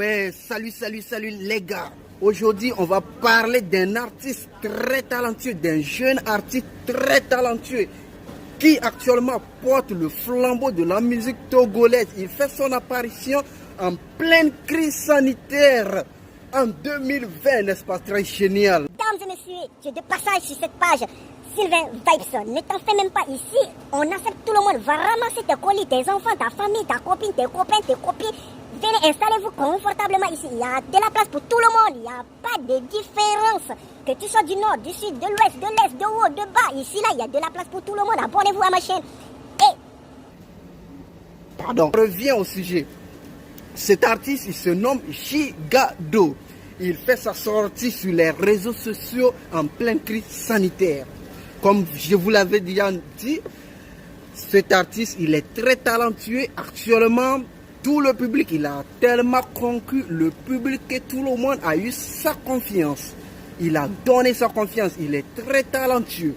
Ouais, salut les gars. Aujourd'hui, on va parler d'un artiste très talentueux, d'un jeune artiste très talentueux qui actuellement porte le flambeau de la musique togolaise. Il fait son apparition en pleine crise sanitaire en 2020, n'est-ce pas très génial? Mesdames et messieurs, tu es de passage sur cette page. Sylvain Vibes, ne t'en fais même pas ici. On accepte tout le monde. Va ramasser tes colis, tes enfants, ta famille, ta copine, tes copains, tes copines. Venez, installez-vous confortablement ici. Il y a de la place pour tout le monde. Il n'y a pas de différence. Que tu sois du nord, du sud, de l'ouest, de l'est, de haut, de bas. Ici, là, il y a de la place pour tout le monde. Abonnez-vous à ma chaîne. Et... Pardon. On revient au sujet. Cet artiste, il se nomme Gigado. Il fait sa sortie sur les réseaux sociaux en pleine crise sanitaire. Comme je vous l'avais déjà dit, cet artiste, il est très talentueux. Actuellement, tout le public, il a tellement conquis le public que tout le monde a eu sa confiance. Il a donné sa confiance. Il est très talentueux.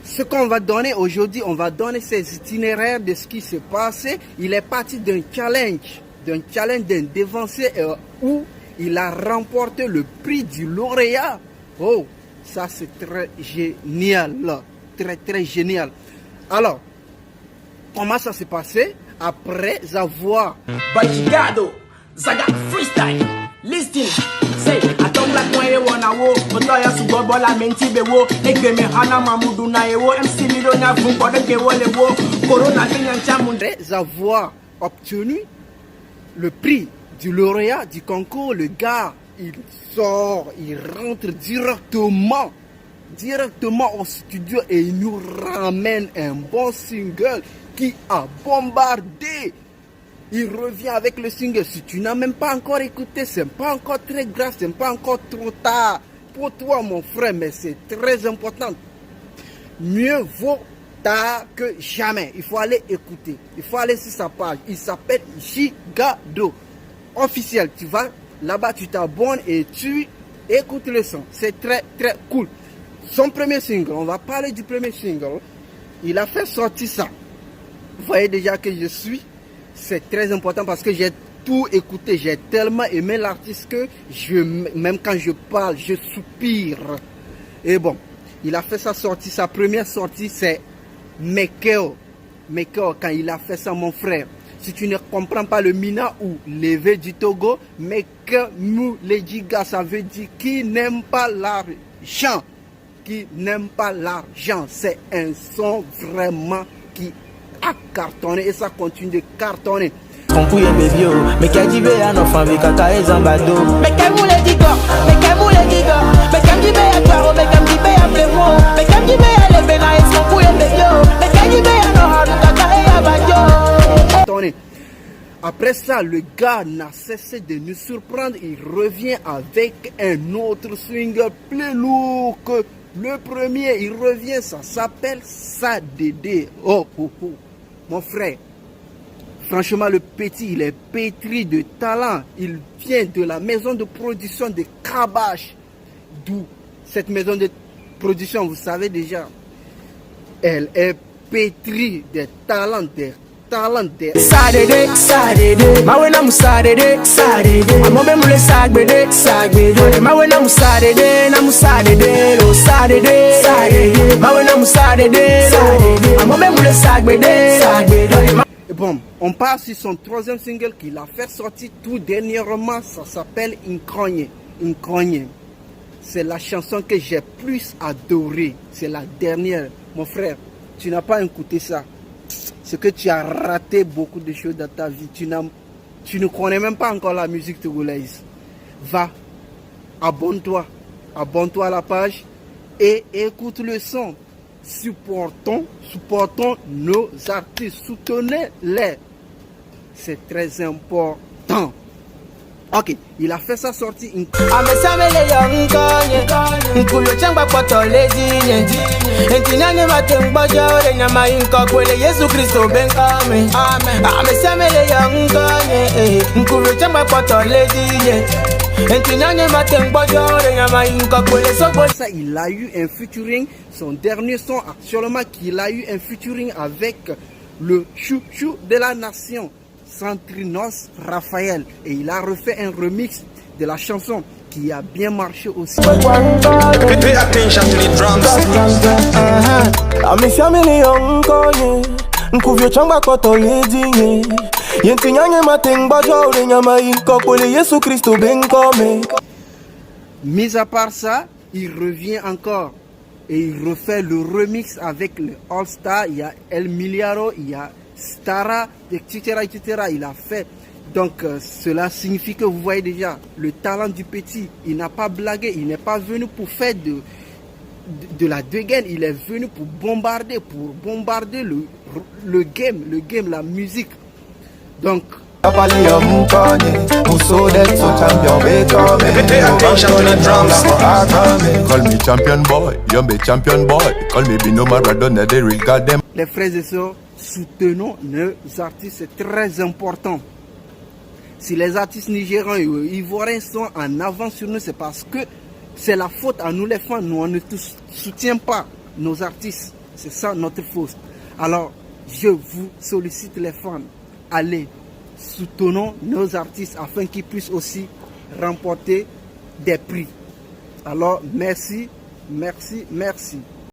Ce qu'on va donner aujourd'hui, on va donner ses itinéraires de ce qui s'est passé. Il est parti d'un challenge, d'un dévancé où il a remporté le prix du lauréat. Oh, ça c'est très génial, là. Très génial. Alors, comment ça s'est passé? Après avoir... Gigado, Zaga freestyle, listen, say, atong la kwenye wana wo, motoya sugobo la menti bewo, egeme hana mamudu na ewo, MC Mironya vumbo de kewole wo, corona kinyan chamun. Après avoir obtenu le prix du lauréat du concours, le gars, il sort, il rentre directement au studio et il nous ramène un bon single qui a bombardé. Il revient avec le single. Si tu n'as même pas encore écouté, c'est pas encore très grave, c'est pas encore trop tard pour toi mon frère, mais c'est très important. Mieux vaut tard que jamais. Il faut aller écouter. Il faut aller sur sa page. Il s'appelle Gigado. Officiel. Tu vas là-bas, tu t'abonnes et tu écoutes le son. C'est très cool. Son premier single, on va parler du premier single. Il a fait sortir ça. Vous voyez déjà que je suis. C'est très important parce que j'ai tout écouté. J'ai tellement aimé l'artiste que même quand je parle, je soupire. Et bon, il a fait sa sortie. Sa première sortie, c'est Mekeo. Mekeo, quand il a fait ça, mon frère. Si tu ne comprends pas le Mina ou levé du Togo, Mekeo Mou les gigas, ça veut dire qui n'aime pas l'argent. Qui n'aime pas l'argent. C'est un son vraiment qui a cartonné et ça continue de cartonner. Après ça, le gars n'a cessé de nous surprendre. Il revient avec un autre single plus lourd que le premier. Il revient, ça s'appelle Sadede. Oh. Mon frère, franchement, le petit, il est pétri de talent. Il vient de la maison de production de Kabash. D'où cette maison de production, vous savez déjà, elle est pétrie de talent, Sadede, mawena musadede, amobe mule sagbede, mawena musadede, na musadede, lo sadede, mawena musadede, amobe mule sagbede. Bon, on passe sur son troisième single qu'il a fait sortir tout dernièrement, ça s'appelle Nkronye. C'est la chanson que j'ai plus adorée, c'est la dernière. Mon frère, tu n'as pas écouté ça. C'est que tu as raté beaucoup de choses dans ta vie. Tu ne connais même pas encore la musique togolaise. Va, abonne-toi à la page et écoute le son. Supportons nos artistes, soutenez-les. C'est très important. Ok, il a fait sa sortie. Ça, il a eu un featuring, son dernier son actuellement qu'il a eu un featuring avec le chouchou de la nation. Centrinos Raphaël. Et il a refait un remix de la chanson qui a bien marché aussi. Pay attention to the drums. Mis à part ça, il revient encore et il refait le remix avec le All Star. Il y a El Miliaro, il y a Stara, etc., etc. Il a fait. Donc cela signifie que vous voyez déjà le talent du petit. Il n'a pas blagué, il n'est pas venu pour faire de la dégaine. Il est venu pour bombarder le game, la musique. Donc Pay attention to the drums. Call me champion boy, you be champion boy. Call me Bino Maradona, the real goddamn. les frères et sœurs, soutenons nos artistes, c'est très important. Si les artistes nigérians et ivoiriens sont en avance sur nous, c'est parce que c'est la faute à nous les fans. Nous, on ne soutient pas nos artistes. C'est ça notre faute. Alors, je vous sollicite les fans. Allez, soutenons nos artistes afin qu'ils puissent aussi remporter des prix. Alors, merci, merci, merci.